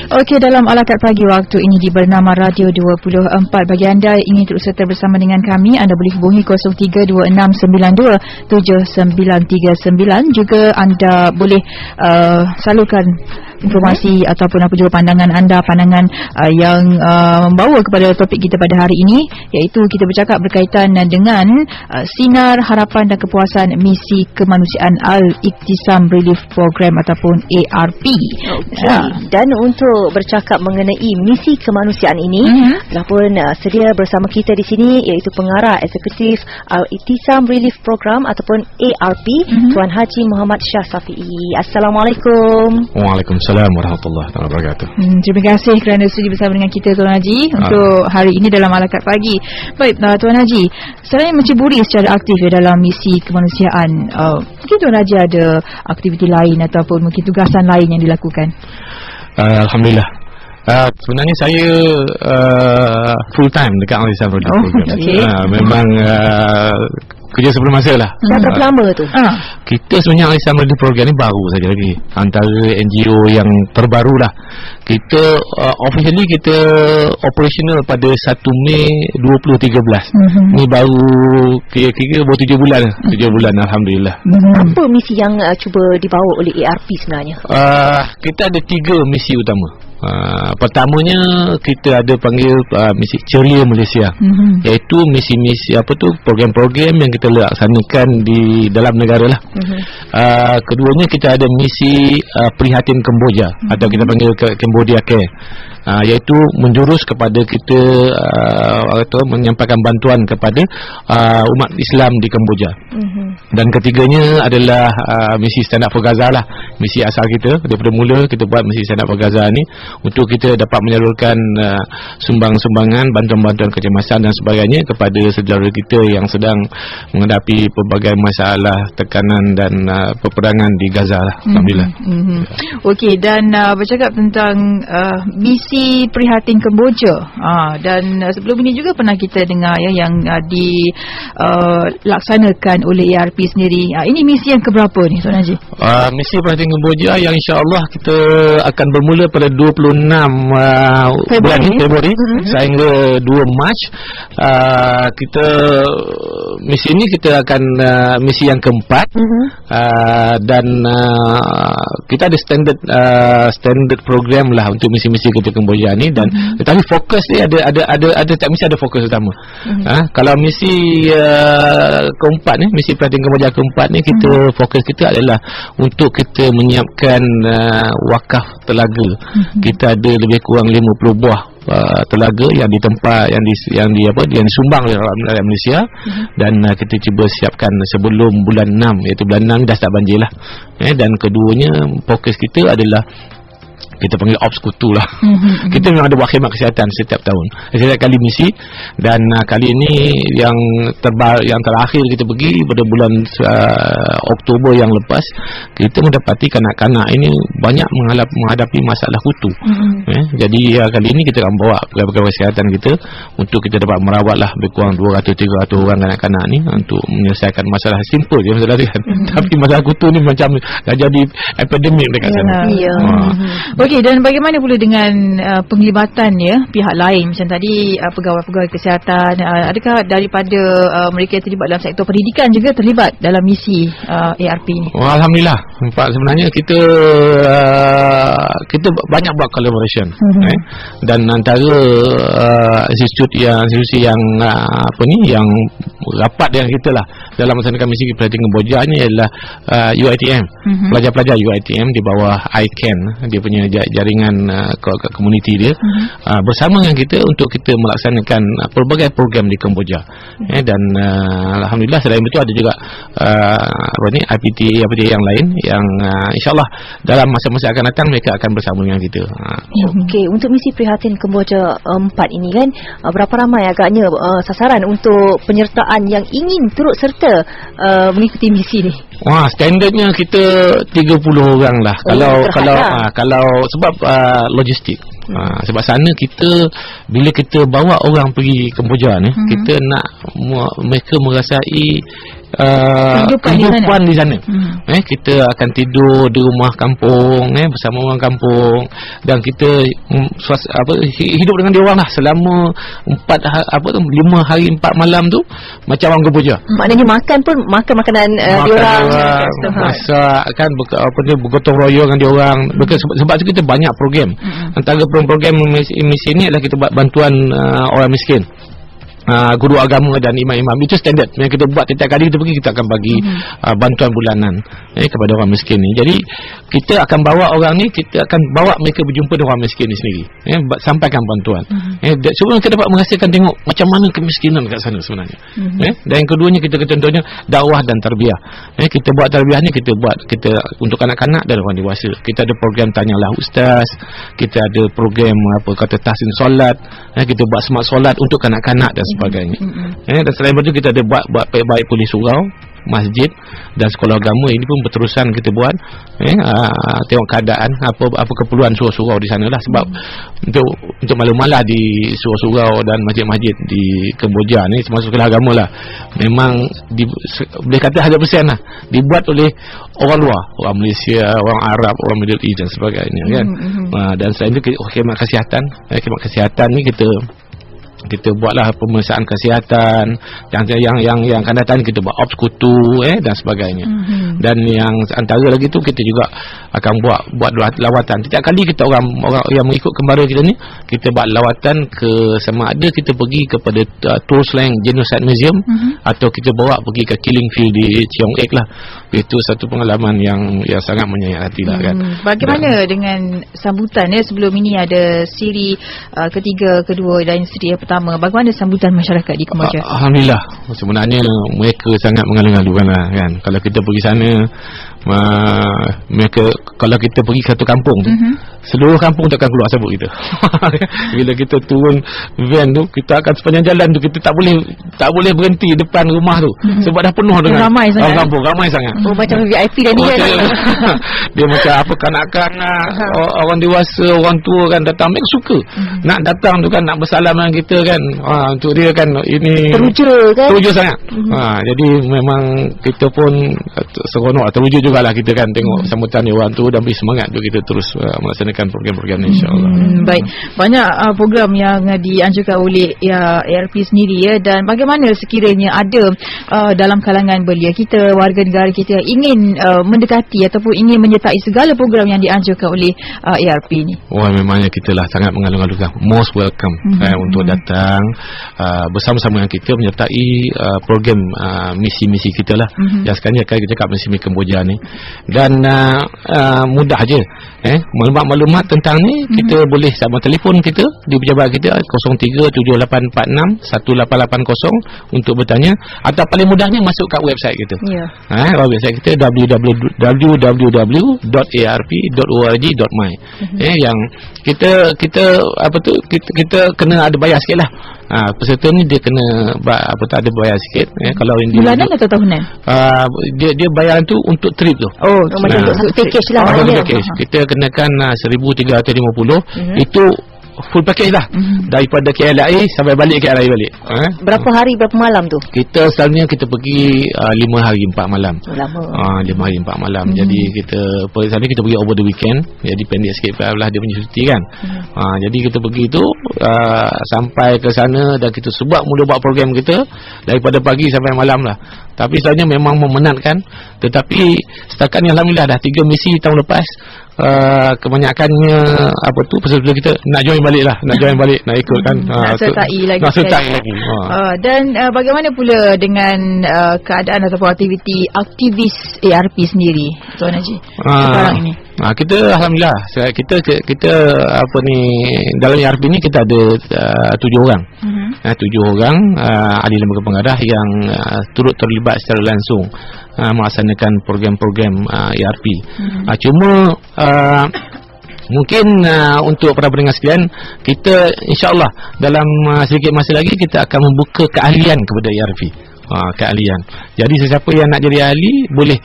Okey, dalam Alakat Pagi waktu ini di Bernama Radio 24. Bagi anda yang ingin terus serta bersama dengan kami, anda boleh hubungi 0326927939. Juga anda boleh salurkan informasi ataupun apa juga pandangan anda, pandangan yang membawa kepada topik kita pada hari ini, iaitu kita bercakap berkaitan dengan Sinar Harapan dan Kepuasan Misi Kemanusiaan Al-Iktisam Relief Program ataupun ARP. Dan untuk bercakap mengenai misi kemanusiaan ini, telah pun sedia bersama kita di sini, iaitu pengarah eksekutif Al-Iktisam Relief Program ataupun ARP, Tuan Haji Muhammad Shah Safi'i. Assalamualaikum. Waalaikumsalam warahmatullahi wabarakatuh. Terima kasih kerana sudi bersama dengan kita, Tuan Haji, untuk hari ini dalam Alakat Pagi. Baik, Tuan Haji, selain menceburi secara aktif dalam misi kemanusiaan, mungkin Tuan Haji ada aktiviti lain ataupun mungkin tugasan lain yang dilakukan? Alhamdulillah. Sebenarnya saya full time dekat Al-Iktisam Relief Program. Memang kerja sebelum masa lah. Dah berapa lama tu? Kita sebenarnya Al-Iktisam Relief Program ni baru saja lagi, antara NGO yang terbaru lah. Kita officially kita operational pada 1 Mei 2013. Ni baru kira-kira baru 7 bulan. 7 bulan, Alhamdulillah. Apa misi yang cuba dibawa oleh ARP sebenarnya? Kita ada 3 misi utama. Pertamanya kita ada panggil misi Ceria Malaysia, iaitu misi-misi program-program yang kita laksanakan di dalam negara lah. Keduanya kita ada misi Prihatin Kemboja, atau kita panggil Cambodia Care, iaitu menjurus kepada kita menyampaikan bantuan kepada umat Islam di Kemboja. Dan ketiganya adalah misi Stand Up for Gaza lah, misi asal kita. Daripada mula kita buat misi Stand Up for Gaza ni untuk kita dapat menyalurkan sumbang-sumbangan, bantuan-bantuan kecemasan dan sebagainya kepada saudara kita yang sedang menghadapi pelbagai masalah, tekanan dan peperangan di Gaza lah. Alhamdulillah. Okey, dan bercakap tentang misi Prihatin Kemboja, dan sebelum ini juga pernah kita dengar yang dilaksanakan oleh ARP sendiri. Ini misi yang keberapa ni, Tuan Haji? Misi Prihatin Kemboja yang insya-Allah kita akan bermula pada 26 bulan Februari sehingga 2 Mac. Kita misi ini kita akan misi yang keempat, dan kita ada standard program lah untuk misi-misi kita Kemboja ni, dan tetapi fokus ni ada tak mesti ada fokus utama. Kalau misi keempat ni, misi Prihatin Kemboja keempat ni, kita fokus kita adalah untuk kita menyiapkan wakaf telaga. Kita ada lebih kurang 50 buah telaga yang ditempat, yang disumbang oleh rakyat Malaysia, dan kita cuba siapkan sebelum bulan 6, iaitu bulan 6 dah start banjir lah. Dan keduanya fokus kita adalah kita panggil Ops Kutu lah. Kita memang ada buat khidmat kesihatan setiap tahun, setiap kali misi. Dan kali ini yang terakhir kita pergi pada bulan Oktober yang lepas, kita mendapati kanak-kanak ini banyak menghadapi masalah kutu. Jadi kali ini kita akan bawa pegawai kesihatan kita untuk kita dapat merawat lah lebih kurang 200-300 orang kanak-kanak ni untuk menyelesaikan masalah simple je, masalah kan. Tapi masalah kutu ni macam dah jadi epidemik dekat sana. Okey, dan bagaimana pula dengan penglibatan pihak lain, macam tadi pegawai-pegawai kesihatan? Adakah daripada mereka yang terlibat dalam sektor pendidikan juga terlibat dalam misi ARP ni? Alhamdulillah. Sebenarnya kita banyak buat collaboration, dan antara institusi yang yang rapat dengan kita lah dalam melaksanakan misi Prihatin Kemboja ni adalah UiTM. Pelajar-pelajar UiTM di bawah ICAN, dia punya jaringan komuniti dia, bersama dengan kita untuk kita melaksanakan pelbagai program di Kemboja. Dan alhamdulillah selain itu ada juga IPTA yang lain yang insyaAllah dalam masa-masa akan datang mereka akan bersama dengan kita. Okey, untuk misi Prihatin Kemboja 4 ini kan, berapa ramai agaknya sasaran untuk penyertaan yang ingin turut serta mengikuti misi ni? Standardnya kita 30 orang lah. Kalau sebab logistik. Sebab sana kita, bila kita bawa orang pergi Kemboja ni, kita nak mereka merasai kehidupan di sana. Kita akan tidur di rumah kampung bersama orang kampung, dan kita hidup dengan dia orang lah selama 5 hari 4 malam tu macam orang Kemboja. Maknanya makan pun makan makanan dia orang, masak kan, bergotong royong dengan dia orang. Sebab tu kita banyak program. Antara program misi ni adalah kita buat bantuan orang miskin, guru agama dan imam-imam. Itu standard yang kita buat. Setiap kali kita pergi, kita akan bagi bantuan bulanan kepada orang miskin ni. Jadi kita akan bawa orang ni, kita akan bawa mereka berjumpa dengan orang miskin ni sendiri, sampaikan bantuan. Sebelum kita dapat merasakan tengok macam mana kemiskinan kat sana sebenarnya. Dan yang keduanya, kita contohnya dakwah dan tarbiyah. Kita buat tarbiyah ni, kita untuk kanak-kanak dan orang dewasa. Kita ada program Tanyalah Ustaz, kita ada program tahsin solat, kita buat smart solat untuk kanak-kanak dan sebagainya. Dan selain itu kita ada buat baik-baik polis surau, masjid dan sekolah agama. Ini pun berterusan kita buat. Tengok keadaan apa keperluan surau-surau di sana lah. Sebab untuk malam-malam di surau-surau dan masjid-masjid di Kemboja ni, termasuk sekolah agama lah, memang boleh kata 100% lah dibuat oleh orang luar, orang Malaysia, orang Arab, orang Middle East dan sebagainya kan. Dan selain itu khidmat kesihatan ni kita buatlah pemeriksaan kesihatan. Yang akan datang kita buat ops kutu dan sebagainya. Dan yang antara lagi tu, kita juga akan buat lawatan. Setiap kali kita orang yang mengikut kembara kita ni, kita buat lawatan ke, sama ada kita pergi kepada Tour Slang Genocide Museum, atau kita bawa pergi ke Killing Field di Cheong Ek lah. Itu satu pengalaman yang sangat menyayat hati lah kan. Bagaimana dengan sambutan sebelum ini ada siri ketiga, kedua dan siri yang pertama. Bagaimana sambutan masyarakat di Kemboja? Alhamdulillah. Sebenarnya mereka sangat mengalu-alukan lah kan. Kalau kita pergi sana, mereka, kalau kita pergi ke satu kampung tu, seluruh kampung takkan keluar sabut kita. Bila kita turun van tu, kita akan sepanjang jalan tu, kita tak boleh berhenti depan rumah tu, sebab dah penuh dengan orang kampung, ramai sangat. Macam VIP dah ni kan. Dia macam kanak-kanak, orang dewasa, orang tua kan datang. Mereka suka nak datang tu kan, nak bersalam dengan kita kan. Untuk dia kan, ini teruja sangat. Jadi memang kita pun seronok, teruja jugalah kita kan tengok sambutan orang tu, dan beri semangat tu kita terus melaksanakan program-program ni, insya-Allah. Baik, banyak program yang dianjurkan oleh ARP sendiri dan bagaimana sekiranya ada dalam kalangan belia kita, warga negara kita ingin mendekati ataupun ingin menyertai segala program yang dianjurkan oleh ARP ni? Memangnya kita lah sangat mengalu-alukan, most welcome untuk datang bersama-sama dengan kita menyertai program misi-misi kita lah. Yang sekarang akan kita cakap misi Kemboja ni, dan mudah je maklumat tentang ni, kita boleh sama telefon kita di pejabat kita 0378461880 untuk bertanya, atau paling mudahnya masuk kat website kita. Website kita www.arp.org.my. Yang kita kena ada bayar sikit lah. Peserta ni dia kena ada bayar sikit. Kalau bulanan atau tahunan? Dia bayaran tu untuk trip tu. Macam untuk package lah. Package. Kita kenakan 1,350. Itu full package lah, daripada KLIA sampai balik KLIA balik. Berapa hari berapa malam tu? Kita selalunya kita pergi 5 hari 4 malam. Lama. 5 hari 4 malam. Jadi kita selalunya kita pergi over the weekend. Jadi pendek sikit lah dia punya cuti kan. Jadi kita pergi tu sampai ke sana, dan kita mula buat program kita daripada pagi sampai malam lah. Tapi selalunya memang memenatkan. Tetapi setakat ni alhamdulillah dah 3 misi tahun lepas. Kebanyakannya peserta kita nak join balik, nak ikut kan, nak sertai lagi. Dan bagaimana pula dengan keadaan ataupun aktivis ARP sendiri, Tuan Haji, sekarang ini? Kita alhamdulillah kita dalam ARP ni kita ada 7 orang. 7 orang ahli lembaga pengarah yang turut terlibat secara langsung melaksanakan program-program ARP. Cuma mungkin untuk para pendengar sekalian, kita insya-Allah dalam sedikit masa lagi kita akan membuka keahlian kepada ARP. keahlian. Jadi sesiapa yang nak jadi ahli boleh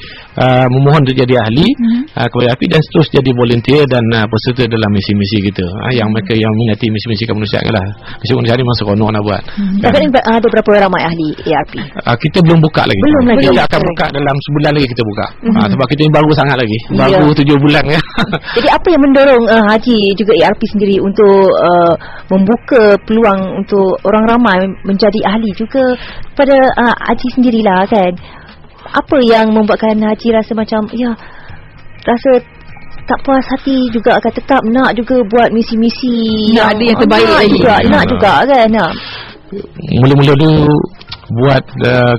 memohon untuk jadi ahli kepada ARP dan terus jadi volunteer dan peserta dalam misi-misi kita. Yang mereka yang minati misi-misi kemanusiaan lah. Misi kemanusiaan ni memang seronok nak buat. Tapi ada berapa ramai ahli ARP? Kita belum buka lagi. Belum lagi. Kita akan buka dalam sebulan lagi kita buka. Sebab kita ni baru sangat lagi. Baru 7 bulan ya. Jadi apa yang mendorong Haji juga ARP sendiri untuk membuka peluang untuk orang ramai menjadi ahli juga pada Haji sendirilah kan? Apa yang membuatkan Haji rasa macam rasa tak puas hati juga, akan tetap nak juga buat misi-misi nak ada yang terbaik lagi juga, nak juga kan? Mula-mula dulu buat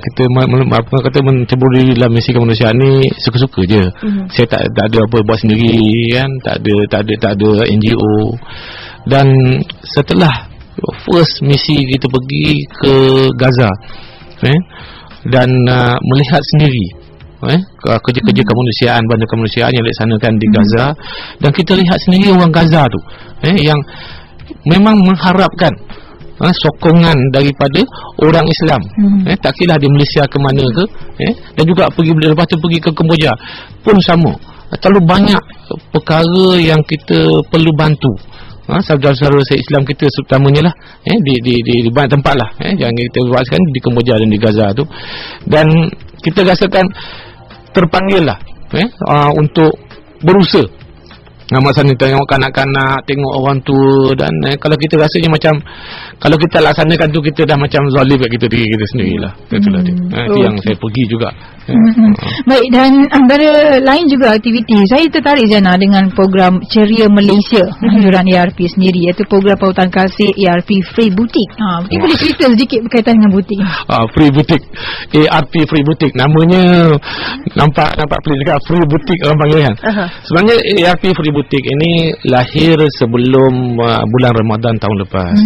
kita mencebur diri dalam misi kemanusiaan ni suka-suka je. Saya tak ada apa buat sendiri kan, tak ada NGO. Dan setelah first misi kita pergi ke Gaza dan melihat sendiri kerja-kerja kemanusiaan, bantuan kemanusiaan yang dilaksanakan di Gaza, dan kita lihat sendiri orang Gaza tu yang memang mengharapkan sokongan daripada orang Islam. Tak kira di Malaysia ke mana ke, dan juga lepas tu pergi ke Kemboja pun sama. Terlalu banyak perkara yang kita perlu bantu saudara-saudara Islam kita, terutamanya lah di banyak tempat lah yang kita buat sekarang di Kemboja dan di Gaza tu. Dan kita rasakan terpanggil lah untuk berusaha. Masa ni tengok kanak-kanak, tengok orang tua, dan kalau kita rasanya macam kalau kita laksanakan tu kita dah macam zalim kat kita diri kita sendirilah. Itulah dia. Itu yang saya pergi juga. Baik, dan antara lain juga aktiviti, saya tertarik Jana dengan program Ceria Malaysia anjuran ARP sendiri, iaitu program pautan kasih ARP Free Boutique. Mungkin boleh cerita sedikit berkaitan dengan butik. Free Boutique, ARP Free Boutique, namanya nampak pelik dekat, Free Boutique orang panggil kan. Sebenarnya ARP Free Boutique ini lahir sebelum bulan Ramadan tahun lepas.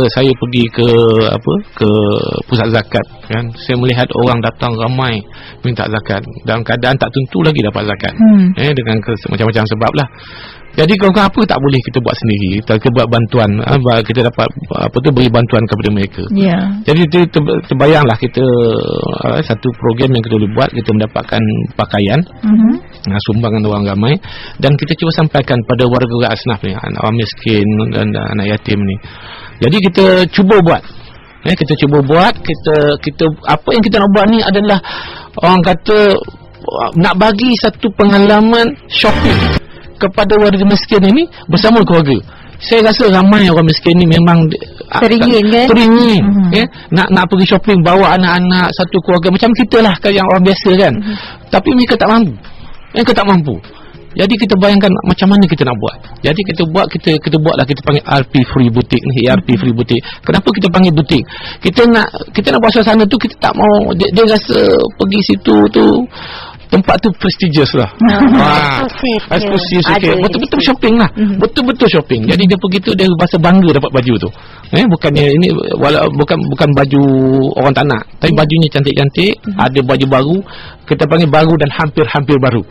Saya pergi ke pusat zakat kan, saya melihat orang datang ramai minta zakat dalam keadaan tak tentu lagi dapat zakat, dengan macam-macam sebab lah. Jadi apa tak boleh kita buat sendiri, kita buat bantuan, kita dapat beri bantuan kepada mereka. Jadi terbayanglah kita satu program yang kita boleh buat, kita mendapatkan pakaian, sumbangan orang ramai, dan kita cuba sampaikan pada warga asnaf ni, orang miskin dan anak yatim ni. Jadi kita cuba buat, kita apa yang kita nak buat ni adalah orang kata nak bagi satu pengalaman shopping kepada warga miskin ini bersama keluarga. Saya rasa ramai orang miskin ni memang teringin nak pergi shopping, bawa anak-anak satu keluarga macam kita lah yang orang biasa kan. Tapi mereka tak mampu. Jadi kita bayangkan macam mana kita nak buat. Jadi kita buatlah, kita panggil ARP Free Boutique ni, ARP Free Boutique. Kenapa kita panggil butik? Kita nak buat suasana tu, kita tak mau dia rasa pergi situ tu tempat tu prestigious lah. Eksklusif sikit. Betul-betul shopping lah. Betul-betul shopping. Jadi dia pergi tu, dia rasa bangga dapat baju tu. Bukannya ini bukan baju orang tak nak, tapi bajunya cantik-cantik, ada baju baru, kita panggil baru dan hampir-hampir baru.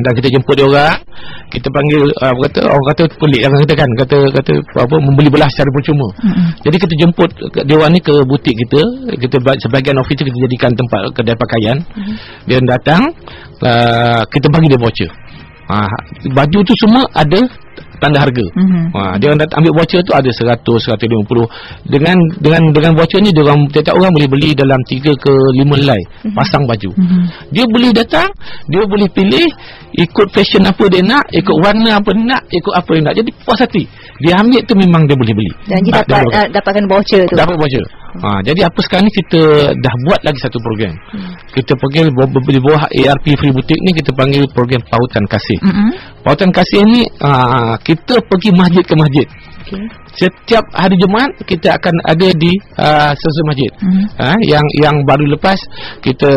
Dan kita jemput dia orang, kita panggil orang kata pelik orang kita kan, kata membeli belah secara percuma. Jadi kita jemput dia orang ni ke butik kita sebahagian office kita jadikan tempat kedai pakaian. Dia datang, kita bagi dia voucher. Baju tu semua ada tanda harga. Dia orang datang ambil voucher tu ada 100, 150. Dengan voucher ni tiap orang boleh beli dalam 3 ke 5 helai pasang baju. Dia boleh datang, dia boleh pilih ikut fashion apa dia nak, ikut warna apa dia nak, ikut apa dia nak. Jadi puas hati. Dia ambil tu memang dia boleh beli. Dan dia dapatkan voucher tu. Dapat voucher. Jadi apa sekarang ni kita dah buat lagi satu program. Kita panggil di bawah ARP Free Boutique ni, kita panggil program pautan kasih. Pautan kasih ni kita pergi masjid ke masjid. Setiap hari Jumaat kita akan ada di sesuatu masjid. Yang baru lepas kita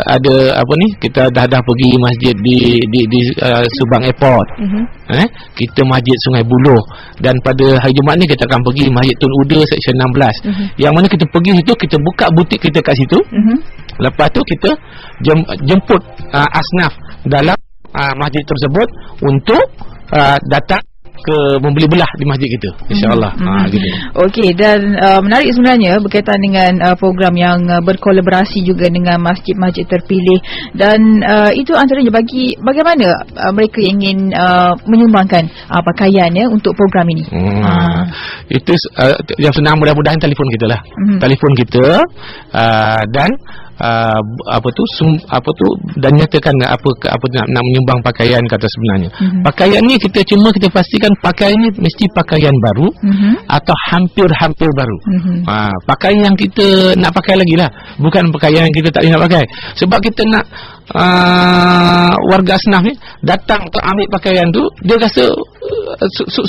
ada kita dah pergi masjid di Subang Airport. Kita masjid Sungai Buloh, dan pada hari Jumaat ni kita akan pergi Masjid Tun Uda Seksyen 16. Yang mana kita pergi situ, kita buka butik kita kat situ. Lepas tu kita jemput asnaf dalam masjid tersebut untuk datang membeli belah di masjid kita, insya-Allah. Gitu. Okey, dan menarik sebenarnya berkaitan dengan program yang berkolaborasi juga dengan masjid-masjid terpilih, dan itu antaranya bagaimana mereka ingin menyumbangkan pakaian untuk program ini. Itu yang senang, mudah-mudahan telefon kita lah. Telefon kita dan dan nyatakan apa nak menyumbang pakaian kata sebenarnya. Pakaian ni kita pastikan pakaian ni mesti pakaian baru atau hampir baru. Pakaian yang kita nak pakai lagi lah, bukan pakaian yang kita tak boleh nak pakai. Sebab kita nak warga Asnaf ni datang untuk ambil pakaian tu, dia rasa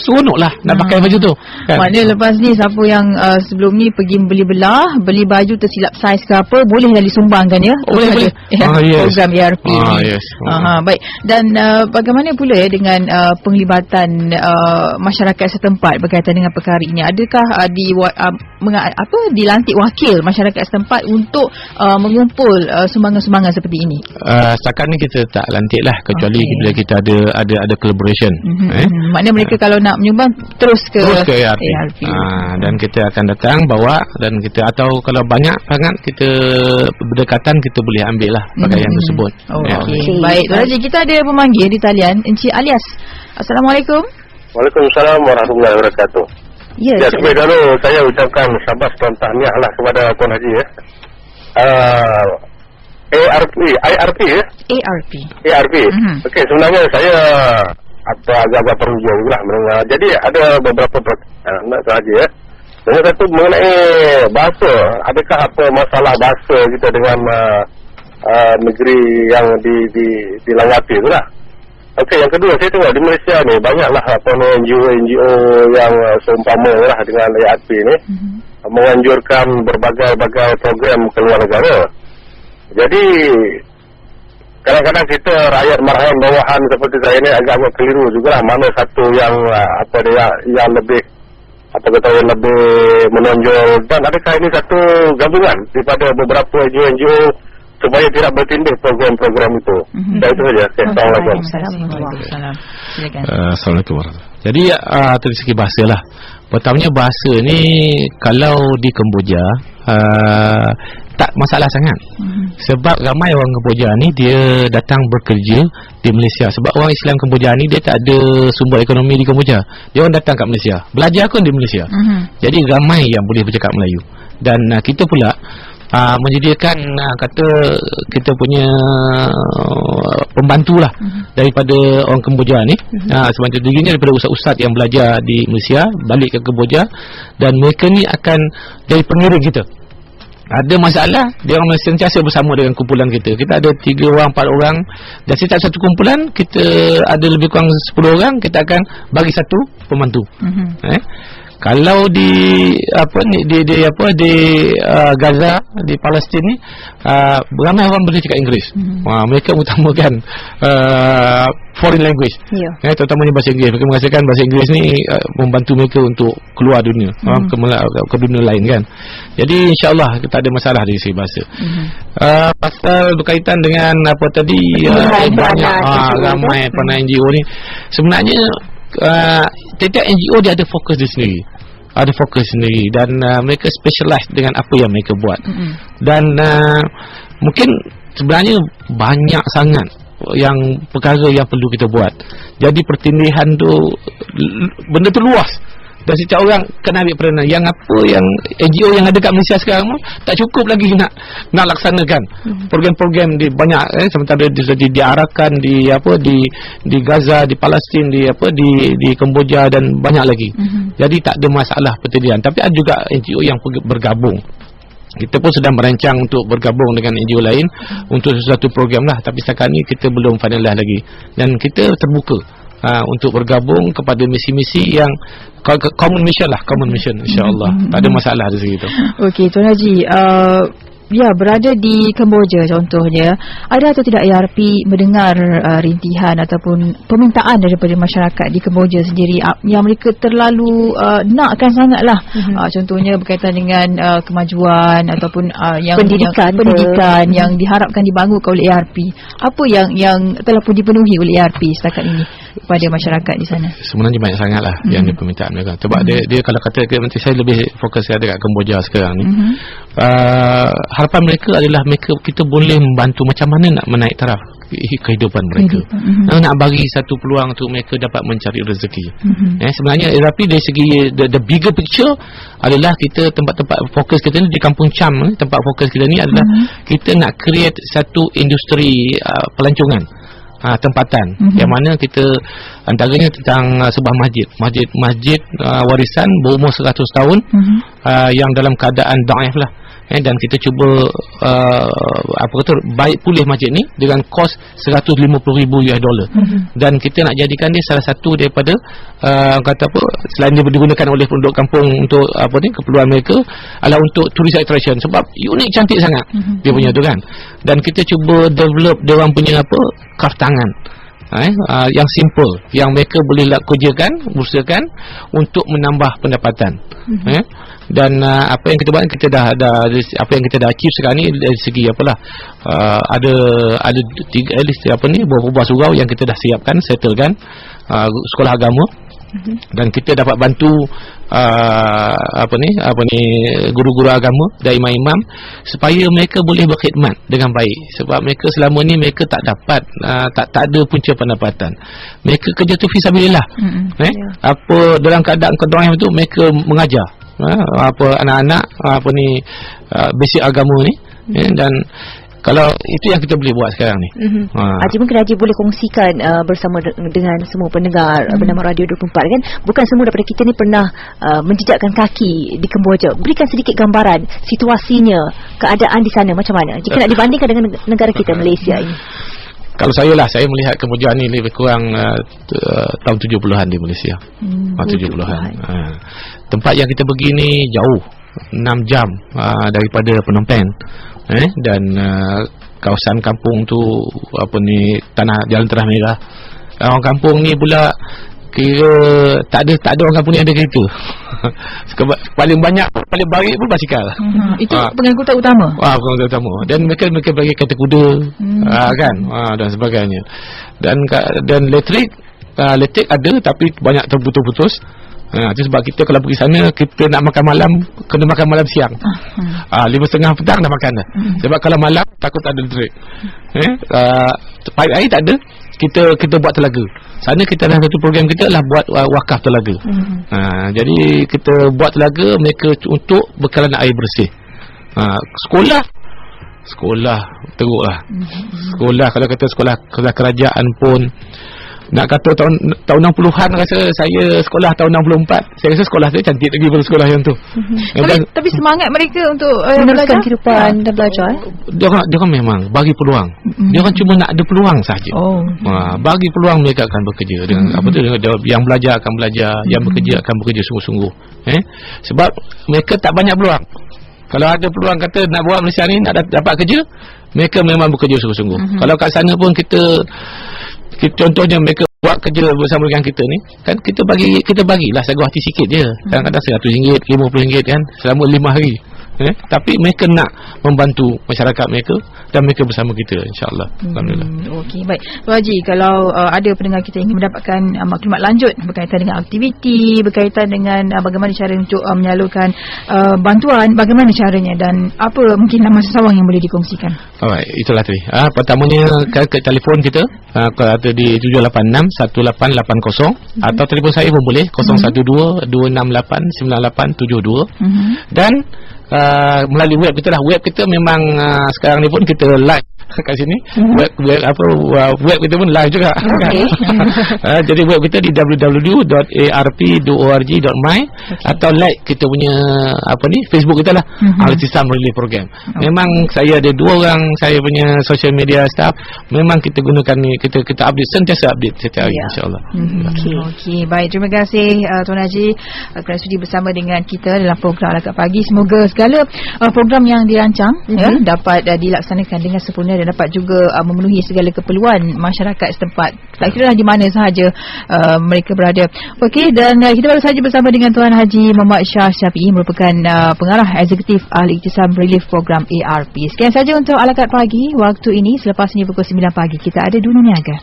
seronok lah nak pakai baju tu kan? Maknanya lepas ni siapa yang sebelum ni pergi beli baju tersilap saiz ke apa, boleh dah disumbangkan ya. Boleh. Program ARP ni. Yes. Baik. Dan bagaimana pula dengan penglibatan masyarakat setempat berkaitan dengan perkara ini? Adakah dilantik wakil masyarakat setempat untuk mengumpul sumbangan-sumbangan seperti ini? Setakat ni kita tak lantik lah, kecuali bila kita ada collaboration. Maknanya mereka kalau nak menyumbang terus ke ARP. Dan kita akan datang bawa, dan kita, atau kalau banyak sangat kita berdekatan, kita boleh ambil lah pakaian tersebut. Baik, Tuan Haji, kita ada pemanggil di talian, Encik Alias. Assalamualaikum. Waalaikumsalam warahmatullahi wabarakatuh. Ya, sebagai dahulu saya ucapkan sabas dan tahniah lah kepada Tuan Haji ya. ARP ya? ARP. Okey, sebenarnya saya agak-agak perlu lah mendengar. Jadi ada beberapa pertanyaan Tuan Haji ya. Yang satu mengenai bahasa. Adakah apa masalah bahasa kita dengan negeri yang dilawati tu lah. Okey, yang kedua, saya tengok di Malaysia ni banyaklah NGO yang seumpama lah dengan ARP ni menganjurkan berbagai program ke luar negara. Jadi kadang-kadang kita rakyat marahan bawahan seperti saya ni agak-agak keliru jugalah, mana satu yang yang lebih lebih menonjol, dan adakah ini satu gabungan daripada beberapa NGO supaya tidak bertindih program-program itu. Dan itu saja. Assalamualaikum. Assalamualaikum warahmatullahi. Jadi dari segi bahasa lah. Pertamanya bahasa ni kalau di Kemboja tak masalah sangat. Sebab ramai orang Kemboja ni dia datang bekerja di Malaysia. Sebab orang Islam Kemboja ni dia tak ada sumber ekonomi di Kemboja. Dia orang datang kat Malaysia, belajar pun di Malaysia. Jadi ramai yang boleh bercakap Melayu. Dan kita pula menyediakan kata kita punya pembantu lah daripada orang Kemboja ni. Sebanyak dirinya daripada ustaz-ustaz yang belajar di Malaysia balik ke Kemboja, dan mereka ni akan jadi pengiring kita. Ada masalah, dia orang sentiasa bersama dengan kumpulan kita. Kita ada 3 orang, 4 orang, dan setiap satu kumpulan kita ada lebih kurang 10 orang, kita akan bagi satu pembantu. Kalau di Gaza, di Palestin ni ramai orang boleh cakap Inggeris. Mereka utamakan foreign language. Terutamanya bahasa Inggeris. Mereka merasakan bahasa Inggeris ni membantu mereka untuk keluar dunia, ke dunia lain kan. Jadi insya-Allah kita ada masalah dari segi bahasa. Pasal berkaitan dengan apa tadi, banyak ramai pernah NGO ni. Sebenarnya setiap NGO dia ada fokus dia sendiri. Dan mereka specialize dengan apa yang mereka buat. Dan mungkin sebenarnya banyak sangat yang perkara yang perlu kita buat. Jadi pertindihan tu benda tu luas. Dan setiap orang kena ambil peranan. Yang apa yang NGO yang ada kat Malaysia sekarang tak cukup lagi nak laksanakan program-program di banyak sementara diarahkan di Gaza, di Palestin, di Kemboja dan banyak lagi. Jadi tak ada masalah pertindihan. Tapi ada juga NGO yang bergabung. Kita pun sedang merancang untuk bergabung dengan NGO lain untuk sesuatu program lah. Tapi setakat ni kita belum finalize lagi. Dan kita terbuka untuk bergabung kepada misi-misi yang common mission insya-Allah. Tak ada masalah dari situ. Okey, Tuan Haji, berada di Kemboja contohnya, ada atau tidak ARP mendengar rintihan ataupun permintaan daripada masyarakat di Kemboja sendiri yang mereka terlalu nakkan sangatlah, contohnya berkaitan dengan kemajuan ataupun yang pendidikan yang diharapkan dibangunkan oleh ARP. Apa yang telah pun dipenuhi oleh ARP setakat ini? kepada masyarakat di sana? Sebenarnya banyak sangatlah yang di permintaan mereka. Sebab dia kalau kata nanti saya lebih fokus dekat Kemboja sekarang ni. Harapan mereka adalah kita boleh membantu macam mana nak menaik taraf kehidupan mereka. Nak bagi satu peluang untuk mereka dapat mencari rezeki. Sebenarnya tapi dari segi the bigger picture adalah kita tempat-tempat fokus kita ni di Kampung Cham, tempat fokus kita ni adalah kita nak create satu industri pelancongan tempatan yang mana kita antaranya tentang sebuah masjid warisan berumur 100 tahun yang dalam keadaan daif lah. Dan kita cuba baik pulih masjid ni dengan kos $150,000 dan kita nak jadikan dia salah satu daripada selain dia digunakan oleh penduduk kampung untuk keperluan mereka adalah untuk tourist attraction sebab unik, cantik sangat dia punya tu kan. Dan kita cuba develop dia orang punya craft tangan yang simple yang mereka boleh kerjakan, usahakan untuk menambah pendapatan. Dan apa yang kita buat, kita dah apa yang kita dah achieve sekarang ni dari segi ada tiga beberapa surau yang kita dah siapkan, settlekan sekolah agama. Dan kita dapat bantu guru-guru agama dan imam-imam supaya mereka boleh berkhidmat dengan baik sebab mereka selama ni mereka tak dapat tak ada punca pendapatan. Mereka kerja tu fisabilillah. Dalam keadaan kedoang itu mereka mengajar anak-anak basic agama ni dan kalau itu yang kita boleh buat sekarang ni. Haji, mungkin Haji boleh kongsikan bersama dengan semua pendengar bernama Radio 24 kan. Bukan semua daripada kita ni pernah menjejakkan kaki di Kemboja. Berikan sedikit gambaran situasinya, keadaan di sana macam mana jika nak dibandingkan dengan negara kita Malaysia ini. Kalau saya melihat Kemboja ni lebih kurang tahun 70-an di Malaysia. 70-an. Tempat yang kita pergi ni jauh, 6 jam daripada Phnom Penh. Dan kawasan kampung tu jalan Tanah Merah. Orang kampung ni pula kira tak ada orang kampung ni ada kereta. paling baik pun basikal. Itu pengangkutan utama. Pengangkutan utama. Dan mereka bagi kereta kuda kan dan sebagainya. Dan elektrik ada tapi banyak terputus-putus. Itu sebab kita kalau pergi sana kita nak makan malam kena makan malam siang. 5:30 petang dah makan dah. Sebab kalau malam takut tak ada elektrik. Pipe air tak ada. Kita buat telaga. Sana kita ada satu program kita adalah buat wakaf telaga. Jadi kita buat telaga mereka untuk bekalan air bersih. Sekolah teruklah. Sekolah kalau kata sekolah kerajaan pun nak kata tahun 60-an rasa saya sekolah tahun 64. Saya rasa sekolah saya cantik lagi daripada sekolah yang tu. Tapi semangat mereka untuk meneruskan kehidupan dan belajar. Dia orang memang bagi peluang. Dia orang cuma nak ada peluang saja. Bagi peluang mereka akan bekerja dengan yang belajar akan belajar, yang bekerja akan bekerja sungguh-sungguh. Sebab mereka tak banyak peluang. Kalau ada peluang kata nak buat Malaysia ni nak dapat kerja, mereka memang bekerja sungguh-sungguh. Kalau kat sana pun kita contohnya mereka buat kerja bersama dengan kita ni kan kita bagilah sagu hati sikit je. Kadang-kadang RM100, RM50 kan selama 5 hari. Tapi mereka nak membantu masyarakat mereka dan mereka bersama kita insya-Allah. Alhamdulillah. Okey, baik. Pak Haji, kalau ada pendengar kita ingin mendapatkan maklumat lanjut berkaitan dengan aktiviti, berkaitan dengan bagaimana cara untuk menyalurkan bantuan, bagaimana caranya dan apa mungkin nama sesawang yang boleh dikongsikan? Alright, itulah tadi. Pertamanya ke telefon kita ada di 786-1880 atau telefon saya pun boleh 012-268-9872 dan melalui web kita lah. Web kita memang sekarang ni pun kita live kat sini. Web kita pun live juga. Jadi web kita di www.arp.org.my atau like kita punya Facebook kita lah, Al-Ittisam Relief Program. Memang saya ada 2 orang saya punya social media staff. Memang kita gunakan ni, kita update, sentiasa update setiap hari insya-Allah. Okey, baik, terima kasih Tuan Haji kerana sudi bersama dengan kita dalam program Al-Akad Pagi. Semoga segala program yang dirancang dapat dilaksanakan dengan sempurna dan dapat juga memenuhi segala keperluan masyarakat setempat. Tak kira di mana sahaja mereka berada. Okey, dan kita baru saja bersama dengan Tuan Haji Muhammad Shah Syafiee, merupakan pengarah eksekutif Al-Ittisam Relief Program ARP. Sekian saja untuk Al-Akad Pagi waktu ini. Selepas ini pukul 9 pagi kita ada Dunia Niaga.